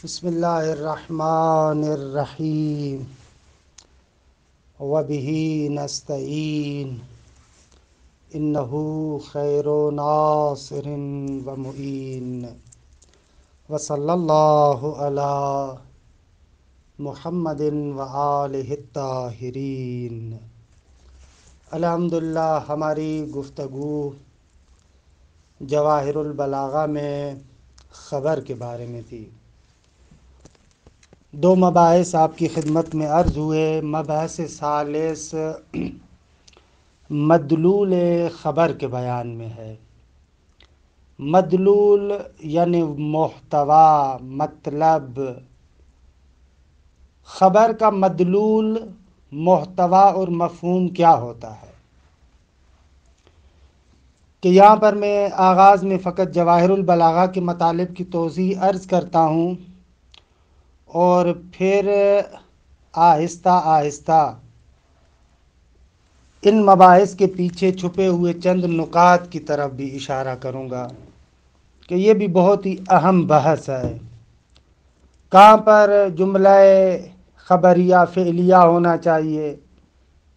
بسم اللہ الرحمن الرحیم وبہ نستعین انہ خیر ناصر ومعین وصلی اللہ علی محمد وآلہ الطاہرین۔ الحمدللہ ہماری گفتگو جواہر البلاغہ میں خبر کے بارے میں تھی۔ دو مباحث آپ کی خدمت میں عرض ہوئے۔ مبحث ثالث مدلول خبر کے بیان میں ہے۔ مدلول یعنی محتوا، مطلب۔ خبر کا مدلول، محتوا اور مفہوم کیا ہوتا ہے؟ کہ یہاں پر میں آغاز میں فقط جواہر البلاغہ کے مطالب کی توضیح عرض کرتا ہوں اور پھر آہستہ آہستہ ان مباحث کے پیچھے چھپے ہوئے چند نکات کی طرف بھی اشارہ کروں گا کہ یہ بھی بہت ہی اہم بحث ہے۔ کہاں پر جملہ خبریہ فعلیہ ہونا چاہیے،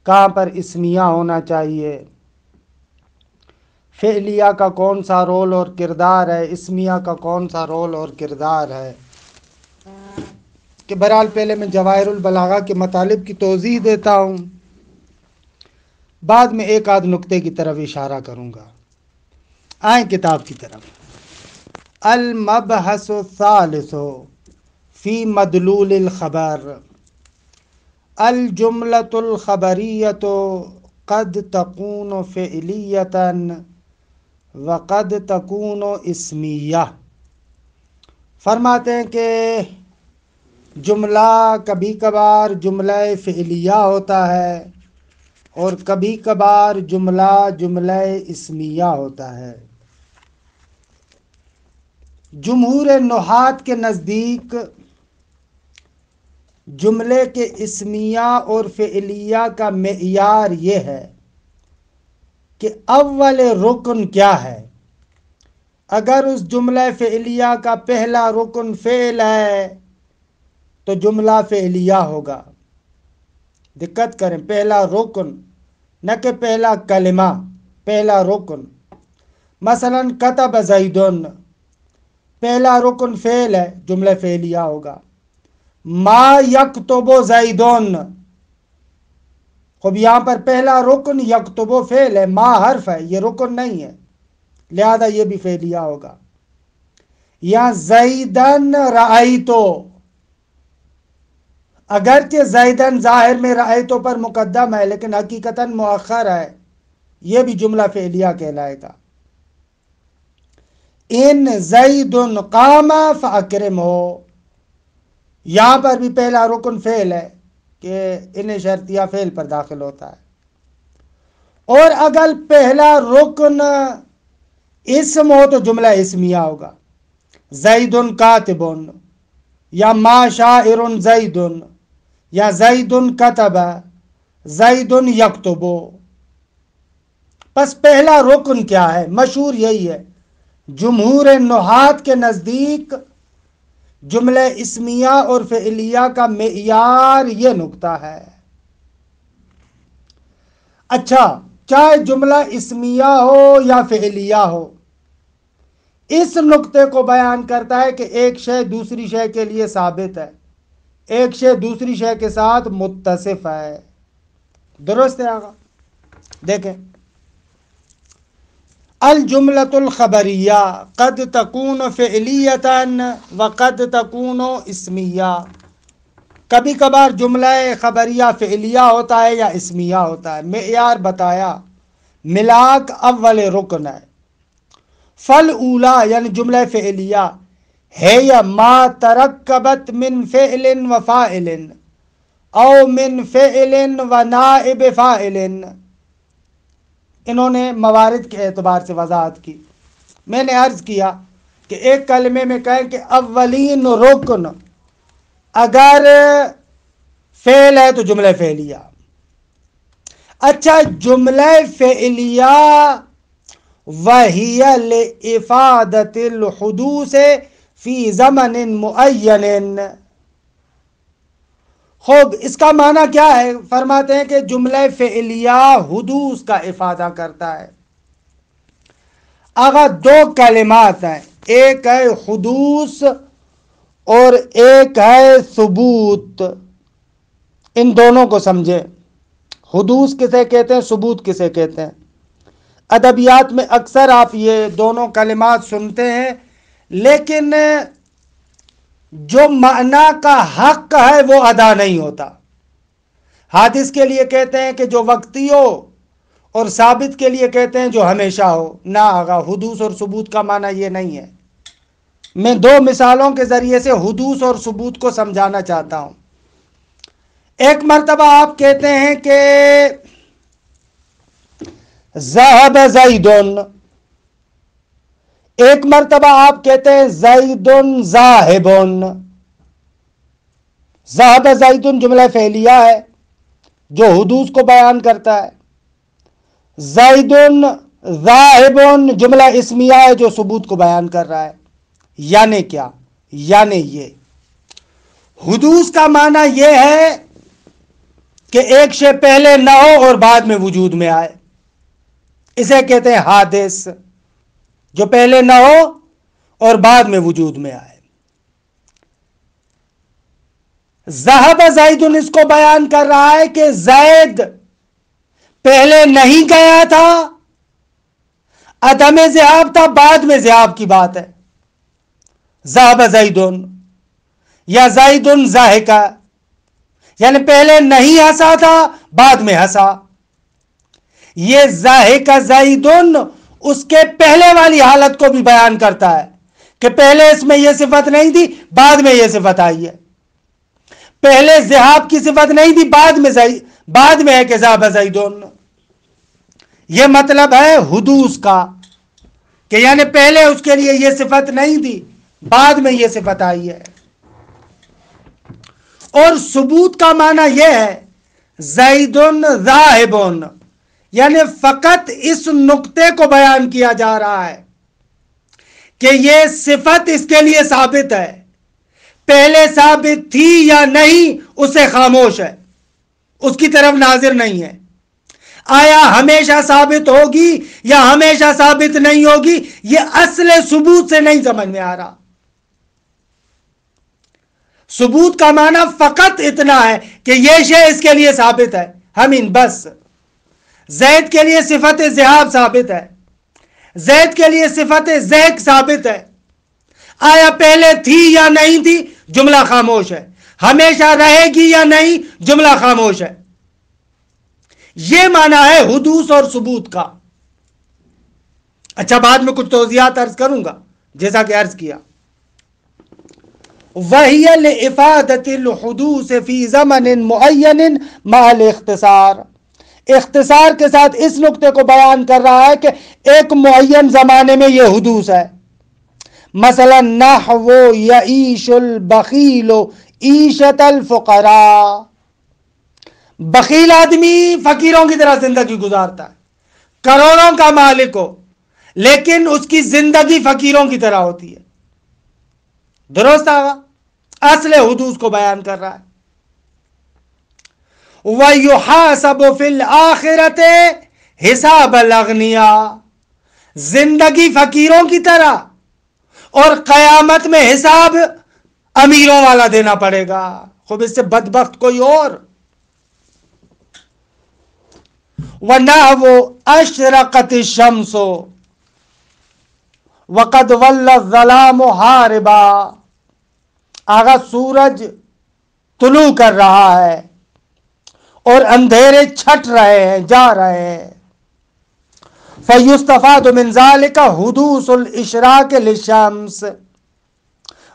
کہاں پر اسمیہ ہونا چاہیے، فعلیہ کا کون سا رول اور کردار ہے، اسمیہ کا کون سا رول اور کردار ہے، کہ بہرحال پہلے میں جواہر البلاغہ کے مطالب کی توضیح دیتا ہوں، بعد میں ایک آدھ نقطے کی طرف اشارہ کروں گا۔ آئیں کتاب کی طرف۔ المبحث الثالث فی مدلول الخبر۔ الجملۃ الخبریۃ قد تکون فعلیۃ وقد تکون اسمیہ۔ فرماتے ہیں کہ جملہ کبھی کبھار جملہ فعلیہ ہوتا ہے اور کبھی کبھار جملہ اسمیہ ہوتا ہے۔ جمہور نحات کے نزدیک جملے کے اسمیہ اور فعلیہ کا معیار یہ ہے کہ اول رکن کیا ہے۔ اگر اس جملہ فعلیہ کا پہلا رکن فعل ہے تو جملہ فعلیہ ہوگا۔ دقت کریں، پہلا رکن، نہ کہ پہلا کلمہ، پہلا رکن۔ مثلا کتب زیدن، پہلا رکن فعل ہے، جملہ فعلیہ ہوگا۔ ما یکتب زیدن، خب یہاں پر پہلا رکن یکتب فعل ہے، ما حرف ہے، یہ رکن نہیں ہے، لہذا یہ بھی فعلیہ ہوگا۔ یا زیدن رأیتو، اگرچہ زیدن ظاہر میں رأیتو پر مقدم ہے لیکن حقیقتاً مؤخر ہے، یہ بھی جملہ فعلیہ کہلائے گا۔ ان زید قام فاکرمہ، یہاں پر بھی پہلا رکن فعل ہے کہ ان شرطیہ فعل پر داخل ہوتا ہے، اور اگر پہلا رکن اسم ہو تو جملہ اسمیہ ہوگا۔ زید کاتب، یا ما شاعر زید، یا زید کتب، زید یکتب۔ پس پہلا رکن کیا ہے؟ مشہور یہی ہے، جمہور نحات کے نزدیک جملہ اسمیہ اور فعلیہ کا معیار یہ نقطہ ہے۔ اچھا، چاہے جملہ اسمیہ ہو یا فعلیہ ہو، اس نقطے کو بیان کرتا ہے کہ ایک شے دوسری شے کے لیے ثابت ہے، ایک شے دوسری شے کے ساتھ متصف ہے۔ درست ہے آقا؟ دیکھیں، الجملۃ الخبریہ قد تکون فعلیۃ وقد تکون اسمیہ۔ کبھی کبھار جملہ خبریہ فعلیہ ہوتا ہے یا اسمیہ ہوتا ہے۔ معیار بتایا، ملاک اول رکن ہے۔ فل اولا یعنی جملہ فعلیہ ہے یا ما ترکبت من فعل و فاعل او من فعل و نائب فاعل۔ انہوں نے موارد کے اعتبار سے وضاحت کی۔ میں نے عرض کیا کہ ایک کلمے میں کہیں کہ اولین رکن اگر فعل ہے تو جملہ فعلیہ۔ اچھا، جملہ فعلیہ وَهِيَ لِإِفَادَةِ الْحُدُوثِ فی زمن معین. خوب اس کا معنی کیا ہے؟ فرماتے ہیں کہ جملہ فعلیہ حدوث کا افادہ کرتا ہے. آگا دو کلمات ہیں، ایک ہے حدوث اور ایک ہے ثبوت. ان دونوں کو سمجھیں. حدوث کسے کہتے ہیں، ثبوت کسے کہتے ہیں؟ ادبیات میں اکثر آپ یہ دونوں کلمات سنتے ہیں، لیکن جو معنی کا حق ہے وہ ادا نہیں ہوتا. حادث کے لیے کہتے ہیں کہ جو وقتی ہو، اور ثابت کے لیے کہتے ہیں جو ہمیشہ ہو. نہ آگا، حدوث اور ثبوت کا معنی یہ نہیں ہے. میں دو مثالوں کے ذریعے سے حدوث اور ثبوت کو سمجھانا چاہتا ہوں. ایک مرتبہ آپ کہتے ہیں کہ ذهب زید، ایک مرتبہ آپ کہتے ہیں زید ذاہب. ذهب زید جملہ فعلیہ ہے جو حدوث کو بیان کرتا ہے. زید ذاہب جملہ اسمیہ ہے جو ثبوت کو بیان کر رہا ہے. یعنی کیا؟ یعنی یہ حدوث کا معنی یہ ہے کہ ایک شے پہلے نہ ہو اور بعد میں وجود میں آئے، اسے کہتے ہیں حادث. جو پہلے نہ ہو اور بعد میں وجود میں آئے. ذهب زید اس کو بیان کر رہا ہے کہ زید پہلے نہیں گیا تھا، عدم ذہاب تھا، بعد میں ذہاب کی بات ہے. ذهب زید یا زید ضاحک، یعنی پہلے نہیں ہنسا تھا، بعد میں ہنسا. یہ ضاحک زید اس کے پہلے والی حالت کو بھی بیان کرتا ہے کہ پہلے اس میں یہ صفت نہیں تھی، بعد میں یہ صفت آئی ہے. پہلے ذہاب کی صفت نہیں تھی، بعد میں ہے کہ ذهب زید. یہ مطلب ہے حدوث کا کہ یعنی پہلے اس کے لیے یہ صفت نہیں تھی، بعد میں یہ صفت آئی ہے. اور ثبوت کا معنی یہ ہے زید ذاہب، یعنی فقط اس نقطے کو بیان کیا جا رہا ہے کہ یہ صفت اس کے لیے ثابت ہے. پہلے ثابت تھی یا نہیں اسے خاموش ہے، اس کی طرف ناظر نہیں ہے. آیا ہمیشہ ثابت ہوگی یا ہمیشہ ثابت نہیں ہوگی، یہ اصل ثبوت سے نہیں سمجھ میں آ رہا. ثبوت کا معنی فقط اتنا ہے کہ یہ شے اس کے لیے ثابت ہے، ہمیں بس. زید کے لیے صفت ذہاب ثابت ہے، زید کے لیے صفت ذہق ثابت ہے. آیا پہلے تھی یا نہیں تھی، جملہ خاموش ہے. ہمیشہ رہے گی یا نہیں، جملہ خاموش ہے. یہ معنی ہے حدوث اور ثبوت کا. اچھا، بعد میں کچھ توضیحات عرض کروں گا جیسا کہ عرض کیا. وَهِيَ لِإِفَادَةِ الْحُدُوثِ فِي زَمَنٍ مُعَيَّنٍ مَعَ الْاخْتِصَارِ. اختصار کے ساتھ اس نقطے کو بیان کر رہا ہے کہ ایک معین زمانے میں یہ حدوث ہے. مثلا نحو یعیش البخیل عیشت الفقراء. بخیل آدمی فقیروں کی طرح زندگی گزارتا ہے، کروڑوں کا مالک ہو لیکن اس کی زندگی فقیروں کی طرح ہوتی ہے. درست آگا، اصل حدوث کو بیان کر رہا ہے. وَيُحَاسَبُ فِي الْآخِرَةِ حِسَابَ الْأَغْنِيَاءِ. زندگی فقیروں کی طرح اور قیامت میں حساب امیروں والا دینا پڑے گا. خوب اس سے بدبخت کوئی اور. وَنَحْوُ أَشْرَقَتِ الشَّمْسُ وَقَدْ وَلَّ الظَّلَامُ حَارِبًا. آگا سورج طلوع کر رہا ہے اور اندھیرے چھٹ رہے ہیں، جا رہے ہیں. فَيُسْتَفَادُ مِنْ ذَلِكَ حُدُوثُ الْإِشْرَاقِ لِلشَّمْسِ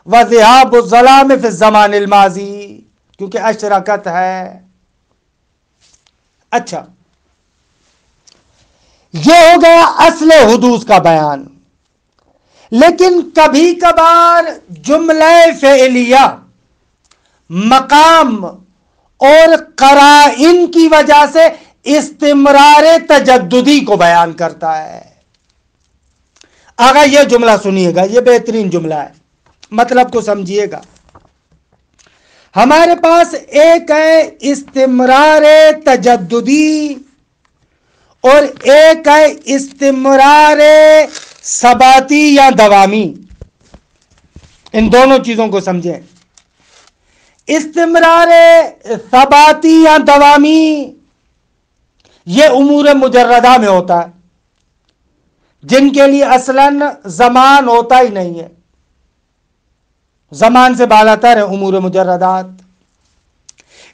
وَذِهَابُ الظَّلَامِ فِي الزَّمَانِ الْمَاضِي، کیونکہ اشرقت ہے. اچھا، یہ ہو گیا اصل حدوث کا بیان. لیکن کبھی کبھار جملہ فعلیہ مقام اور قرائن کی وجہ سے استمرار تجددی کو بیان کرتا ہے. آگا یہ جملہ سنیے گا، یہ بہترین جملہ ہے. مطلب کو سمجھیے گا. ہمارے پاس ایک ہے استمرار تجددی اور ایک ہے استمرار ثباتی یا دوامی. ان دونوں چیزوں کو سمجھیں. استمرار ثباتی یا دوامی یہ امور مجردہ میں ہوتا ہے جن کے لیے اصلاً زمان ہوتا ہی نہیں ہے. زمان سے بالاتر ہے امور مجردات.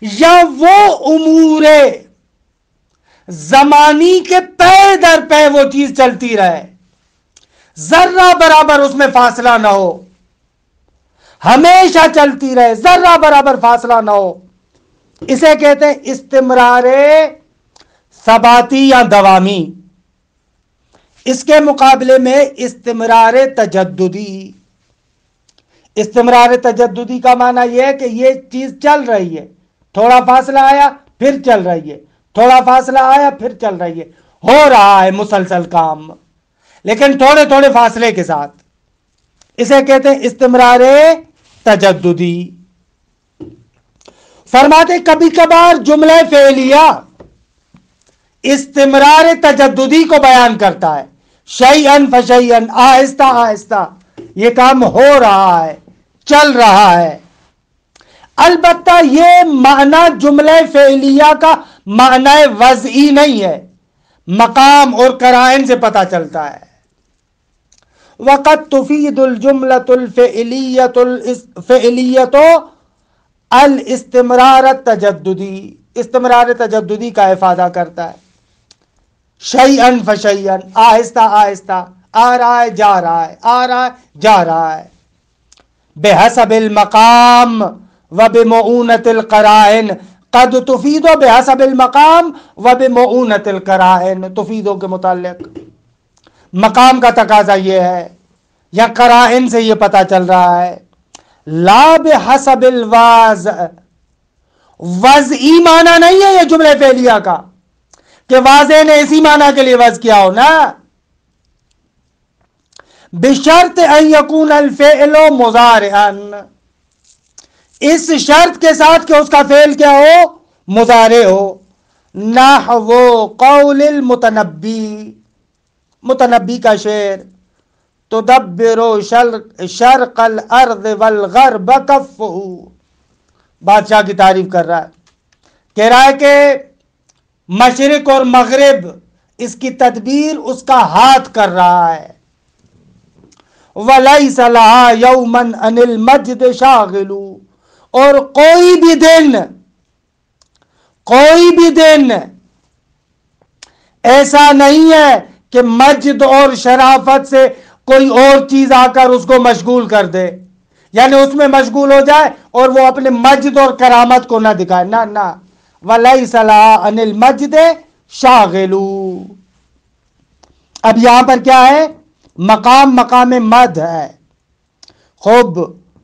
یا وہ امور زمانی کے پے در پے وہ چیز چلتی رہے, ذرہ برابر اس میں فاصلہ نہ ہو, ہمیشہ چلتی رہے, ذرہ برابر فاصلہ نہ ہو, اسے کہتے ہیں استمرار ثباتی یا دوامی. اس کے مقابلے میں استمرار تجددی. استمرار تجددی کا معنی یہ ہے کہ یہ چیز چل رہی ہے, تھوڑا فاصلہ آیا پھر چل رہی ہے, تھوڑا فاصلہ آیا پھر چل رہی ہے, ہو رہا ہے مسلسل کام لیکن تھوڑے تھوڑے فاصلے کے ساتھ. اسے کہتے ہیں استمرار تجددی. فرماتے کبھی کبھار جملہ فعلیہ استمرار تجددی کو بیان کرتا ہے, شیئن فشیئن, آہستہ آہستہ یہ کام ہو رہا ہے, چل رہا ہے. البتہ یہ معنی جملہ فعلیہ کا معنی وضعی نہیں ہے, مقام اور قرائن سے پتہ چلتا ہے. وقد تفید الجملۃ الفعلیۃ الاستمرار التجددی. استمرار تجددی کا افادہ کرتا ہے. شیئن فشیئن, آہستہ آہستہ, آ رہا ہے جا رہا ہے, آ رہا ہے جا رہا ہے. بحسب المقام وبمعونۃ القرائن. قد تفید بحسب المقام وبمعونۃ القرائن. تفیدوں کے متعلق مقام کا تقاضا یہ ہے یا قرائن سے یہ پتہ چل رہا ہے. لا بحسب الوضع. وضعی معنی نہیں ہے یہ جملہ فعلیہ کا کہ واضح نے اسی معنی کے لیے وضع کیا ہو نا. بشرط ان یکون الفعل مضارعا. اس شرط کے ساتھ کہ اس کا فعل کیا ہو, مضارع ہو. نحو قول المتنبی. متنبی کا شعر تدبر شرق الارض والغرب کفہ. بادشاہ کی تعریف کر رہا ہے, کہہ رہا ہے کہ مشرق اور مغرب اس کی تدبیر اس کا ہاتھ کر رہا ہے. وَلَيْسَ لَهَا يَوْمًا عَنِ الْمَجْدِ شَاغِلُ. اور کوئی بھی دن ایسا نہیں ہے کہ مجد اور شرافت سے کوئی اور چیز آ کر اس کو مشغول کر دے, یعنی اس میں مشغول ہو جائے اور وہ اپنے مجد اور کرامت کو نہ دکھائے. نہ وَلَيْسَ لَهَا عَنِ الْمَجْدِ شَاغِلُ. اب یہاں پر کیا ہے, مقام مد ہے. خوب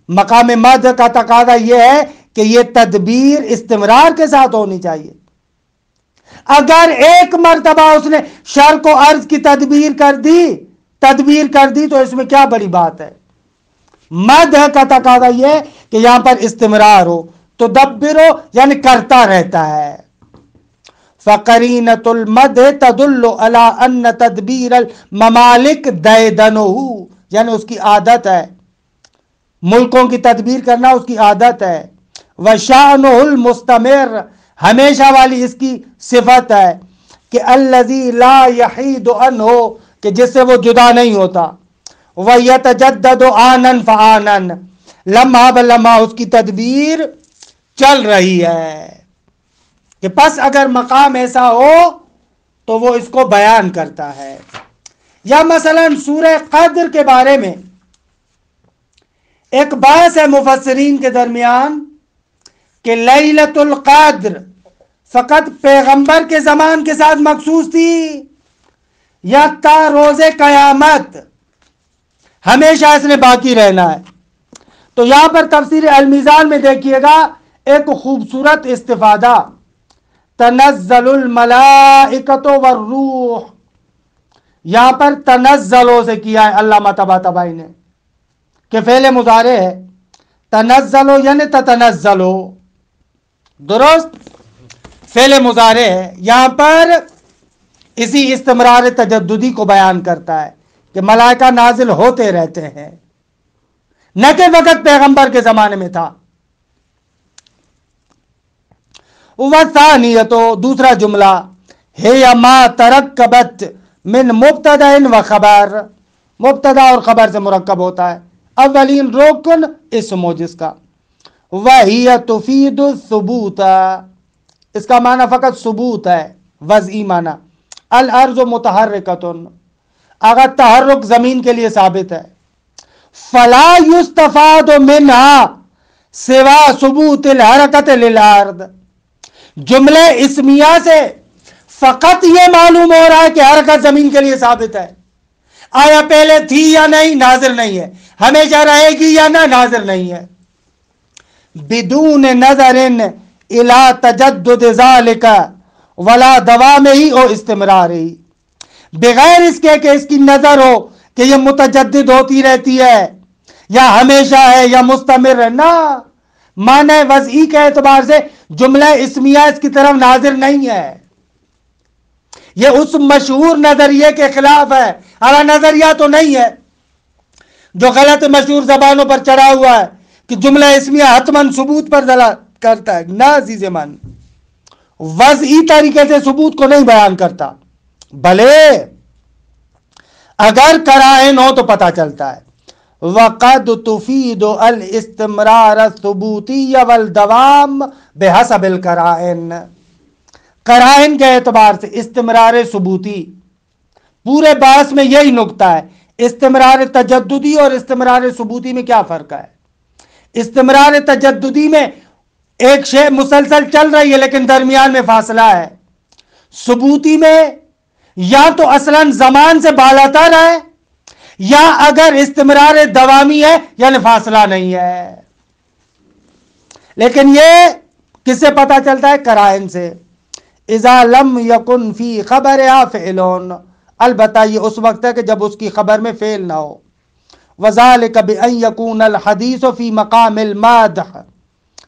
مقام مد کا تقاضا یہ ہے کہ یہ تدبیر استمرار کے ساتھ ہونی چاہیے. اگر ایک مرتبہ اس نے شرق و عرض کی تدبیر کر دی تو اس میں کیا بڑی بات ہے. مد کا تقاضا یہ کہ یہاں پر استمرار ہو, تو دبر ہو یعنی کرتا رہتا ہے. فقرینۃ المد تدل علی ان تدبیر الممالک دیدنہ. یعنی اس کی عادت ہے, ملکوں کی تدبیر کرنا اس کی عادت ہے. وشأنہ المستمر. ہمیشہ والی اس کی صفت ہے کہ الذی لا یحید عنہ, کہ جس سے وہ جدا نہیں ہوتا. ویتجدد آنا فآنا. لمحہ بلمحہ اس کی تدبیر چل رہی ہے. کہ پس اگر مقام ایسا ہو تو وہ اس کو بیان کرتا ہے. یا مثلا سورہ قدر کے بارے میں ایک بحث ہے مفسرین کے درمیان کہ لیلۃ القدر فقط پیغمبر کے زمان کے ساتھ مخصوص تھی یا تا روز قیامت ہمیشہ اس نے باقی رہنا ہے. تو یہاں پر تفسیر المیزان میں دیکھیے گا ایک خوبصورت استفادہ, تنزل الملائکۃ والروح. یہاں پر تنزلوں سے کیا ہے علامہ طباطبائی نے, کہ فعل مضارع ہے، تنزلو یعنی تتنزلو، درست فعل مضارع ہے، یہاں پر اسی استمرار تجددی کو بیان کرتا ہے کہ ملائکہ نازل ہوتے رہتے ہیں، نہ کہ وقت پیغمبر کے زمانے میں تھا۔ وثانیتو دوسرا جملہ ہے ما ترکبت من مبتدا و خبر، مبتدا اور خبر سے مرکب ہوتا ہے، اولین رکن اسم ہو جس کا، وہی تفید الثبوت، اس کا معنی فقط ثبوت ہے، وضعی معنی، الارض متحرکۃ، اگر تحرک زمین کے لیے ثابت ہے، فلا یستفاد منہا سوا ثبوت الحرکت للارض، جملے اسمیہ سے فقط یہ معلوم ہو رہا ہے کہ حرکت زمین کے لیے ثابت ہے، آیا پہلے تھی یا نہیں ناظر نہیں ہے، ہمیشہ رہے گی یا نہ ناظر نہیں ہے، بدون نظر الى تجدد ذالک ولا دوامہی او استمرارہی، بغیر اس کے کہ اس کی نظر ہو کہ یہ متجدد ہوتی رہتی ہے یا ہمیشہ ہے یا مستمر ہے، نہ، معنی وضعی کے اعتبار سے جملہ اسمیہ اس کی طرف ناظر نہیں ہے، یہ اس مشہور نظریے کے خلاف ہے، ہمارا نظریہ تو نہیں ہے جو غلط مشہور زبانوں پر چڑھا ہوا ہے کہ جملہ اسمیہ حتماً ثبوت پر دلالت کرتا ہے، نہ عزیز من، وضعی طریقے سے ثبوت کو نہیں بیان کرتا، بھلے اگر قرائن ہو تو پتہ چلتا ہے۔ وَقَدْ تُفِيدُ الْإِسْتِمْرَارَ الثُّبُوتِيَّ وَالْدَوَامَ بِحَسَبِ الْقَرَائِنِ، قرائن کے اعتبار سے استمرار ثبوتی، پورے بحث میں یہی نکتہ ہے، استمرار تجددی اور استمرار ثبوتی میں کیا فرق ہے؟ استمرار تجددی میں ایک شے مسلسل چل رہی ہے لیکن درمیان میں فاصلہ ہے، ثبوتی میں یا تو اصلاً زمان سے بالاتر ہے یا اگر استمرار دوامی ہے یعنی فاصلہ نہیں ہے، لیکن یہ کس سے پتہ چلتا ہے؟ قرائن سے۔ اذا لم یکن فی خبرها فعل، البتہ یہ اس وقت ہے کہ جب اس کی خبر میں فعل نہ ہو، وذالک بان یکون الحدیث فی مقام المدح،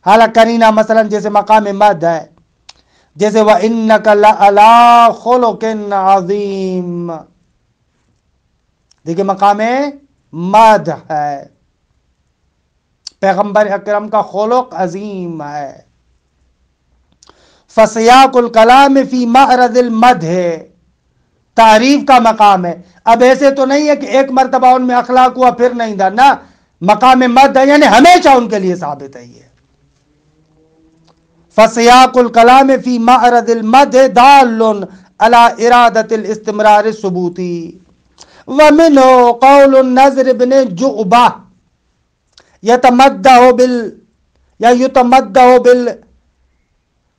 حالانکہ کرینہ مثلا جیسے مقام مدح ہے، جیسے وَإِنَّكَ لَعَلَىٰ خُلُقٍ عَظِيمٍ، دیکھیں مقام مدح ہے، پیغمبر اکرم کا خلق عظیم ہے۔ فَسِيَاقُ الْكَلَامِ فِي مَعْرَضِ الْمَدْحِ، تعریف کا مقام ہے، اب ایسے تو نہیں ہے کہ ایک مرتبہ ان میں اخلاق ہوا پھر نہیں تھا، نہ، مقام مدح یعنی ہمیشہ ان کے لیے ثابت ہے یہ۔ فَسِيَاقُ الْكَلَامِ فِي مَعْرَضِ الْمَدْحِ دَالٌ عَلَىٰ إِرَادَةِ الْإِسْتِمْرَارِ الثُّبُوتِي، وَمِنْهُ قَوْلُ النَّضْرِ بْنِ جُعْبَةَ يَتَمَدَّحُ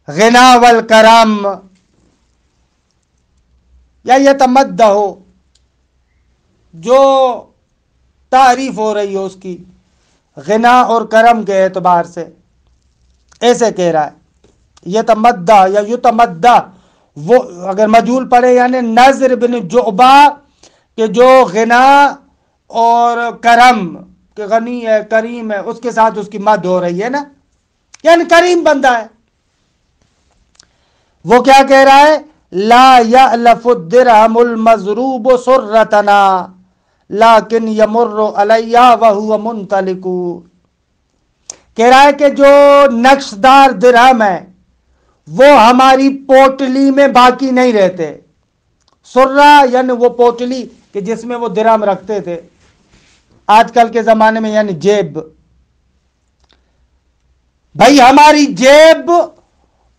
بالغنا والکرم، یا یتمدح، جو تعریف ہو رہی ہے اس کی غنا اور کرم کے اعتبار سے، ایسے کہہ رہا ہے یتمدح یا یتمدح، وہ اگر مجہول پڑھے یعنی نضر بن جعبہ کہ جو غنا اور کرم کہ غنی ہے کریم ہے اس کے ساتھ اس کی مد ہو رہی ہے نا، یعنی کریم بندہ ہے، وہ کیا کہہ رہا ہے؟ لا یألف الدرہم المضروب سرتنا لیکن یمر علیہ وہو منطلق، کہہ رہا ہے کہ جو نقش دار درہم ہے وہ ہماری پوٹلی میں باقی نہیں رہتے، سرہ یعنی وہ پوٹلی کہ جس میں وہ درہم رکھتے تھے، آج کل کے زمانے میں یعنی جیب، بھائی ہماری جیب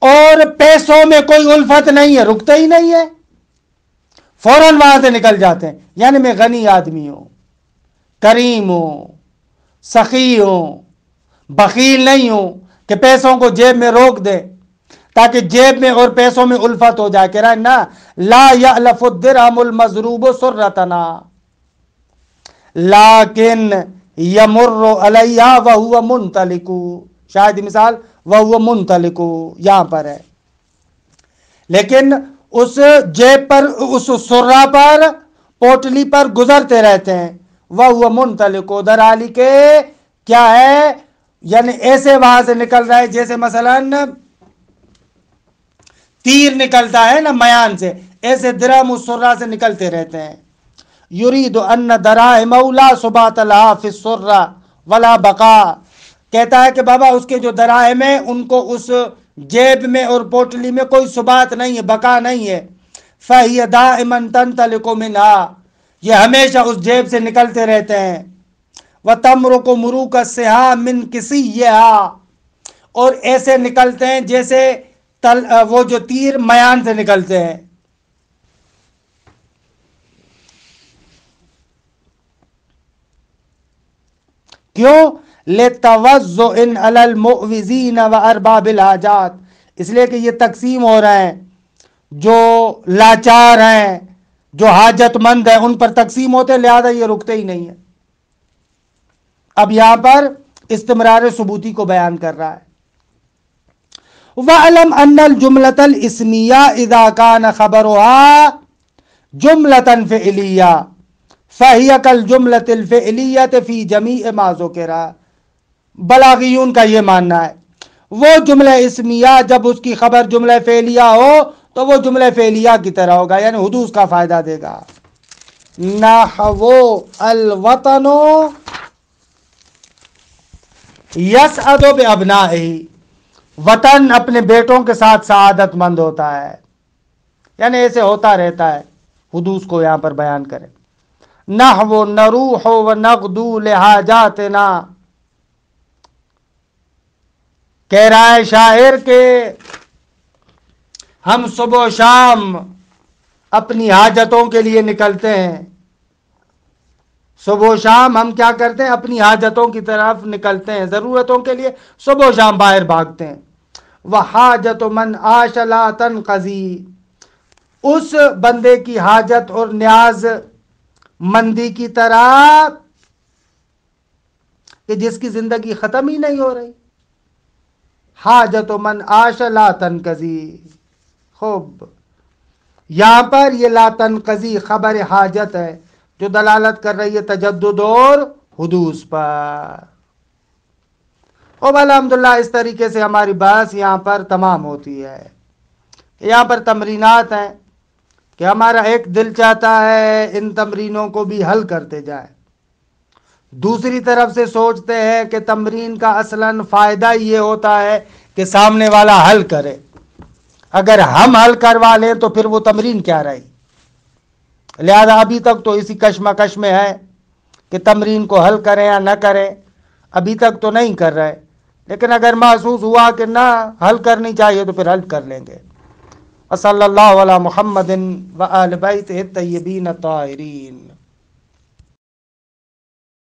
اور پیسوں میں کوئی الفت نہیں ہے، رکتا ہی نہیں ہے، فوراً وہاں سے نکل جاتے ہیں، یعنی میں غنی آدمی ہوں، کریم ہوں، سخی ہوں، بخیل نہیں ہوں کہ پیسوں کو جیب میں روک دے تاکہ جیب میں اور پیسوں میں الفت ہو جائے، کہہ رہا ہے نا، لا یألف الدرہم المضروب سرتنا لیکن یمر علیہ وہو منطلق، شاید مثال وہو منطلق یہاں پر ہے، لیکن اس جیب پر، اس سرہ پر، پوٹلی پر گزرتے رہتے ہیں، وَهُوَ مُنْطَلِقُ، در حالی کے کیا ہے، یعنی ایسے وہاں سے نکل رہا ہے جیسے مثلا تیر نکلتا ہے نا میان سے، ایسے درہم السرہ سے نکلتے رہتے ہیں. یرید ان دراہم لا ثبات لها فی السرہ ولا بقاء، کہتا ہے کہ بابا اس کے جو دراہم ہیں ان کو اس جیب میں اور پوٹلی میں کوئی ثبات نہیں ہے، بقا نہیں ہے. فَهِيَ دَائِمًا تَنْطَلِقُ مِنْهَا، یہ ہمیشہ اس جیب سے نکلتے رہتے ہیں. وَتَمْرُقُ مُرُوقَ السِّهَامِ مِنْ كِسِيِّهَا، اور ایسے نکلتے ہیں جیسے وہ جو تیر میان سے نکلتے ہیں. کیوں؟ لِتَوَزُّعٍ عَلَى الْمُعْوِزِينَ وَأَرْبَابِ الْحَاجَاتِ، اس لیے کہ یہ تقسیم ہو رہے ہیں، جو لاچار ہیں، جو حاجت مند ہیں، ان پر تقسیم ہوتے، لہذا یہ رکتے ہی نہیں ہیں. اب یہاں پر استمرار ثبوتی کو بیان کر رہا ہے. وَعَلَمْ أَنَّ الْجُمْلَةَ الْإِسْمِيَّةَ إِذَا كَانَ خَبَرُهَا جُمْلَةً فِعْلِيَّةً فَهِيَ كَالْجُمْلَةِ الْفِعْلِيَّةِ فِي جَمِيعِ مَا ذُكِرَ. بلاغیون کا یہ ماننا ہے، وہ جملہ اسمیہ جب اس کی خبر جملہ فعلیہ ہو تو وہ جملہ فعلیہ کی طرح ہوگا، یعنی حدوث کا فائدہ دے گا. نحو الوطن یسعد بابنائہ، وطن اپنے بیٹوں کے ساتھ سعادت مند ہوتا ہے، یعنی ایسے ہوتا رہتا ہے، حدوث کو یہاں پر بیان کریں. نحو نروح ونغدو لحاجاتنا، کہہ رہا ہے شاعر کہ ہم صبح و شام اپنی حاجتوں کے لیے نکلتے ہیں. صبح و شام ہم کیا کرتے ہیں؟ اپنی حاجتوں کی طرف نکلتے ہیں، ضرورتوں کے لیے صبح و شام باہر بھاگتے ہیں. وحاجت من عاش لا تنقضی، اس بندے کی حاجت اور نیاز مندی کی طرح کہ جس کی زندگی ختم ہی نہیں ہو رہی. حاجت من عاش لا تنقضی. خوب، یہاں پر یہ لا تنقضی خبر حاجت ہے جو دلالت کر رہی ہے تجدد اور حدوث پر. اب الحمدللہ اس طریقے سے ہماری بحث یہاں پر تمام ہوتی ہے. یہاں پر تمرینات ہیں کہ ہمارا ایک دل چاہتا ہے ان تمرینوں کو بھی حل کرتے جائیں، دوسری طرف سے سوچتے ہیں کہ تمرین کا اصلاً فائدہ یہ ہوتا ہے کہ سامنے والا حل کرے، اگر ہم حل کروا لیں تو پھر وہ تمرین کیا رہی. لہذا ابھی تک تو اسی کشمکش میں ہے کہ تمرین کو حل کریں یا نہ کریں، ابھی تک تو نہیں کر رہے، لیکن اگر محسوس ہوا کہ نہ حل کرنی چاہیے تو پھر حل کر لیں گے. صلی اللہ علی محمد و آل بیتہ الطیبین الطاہرین.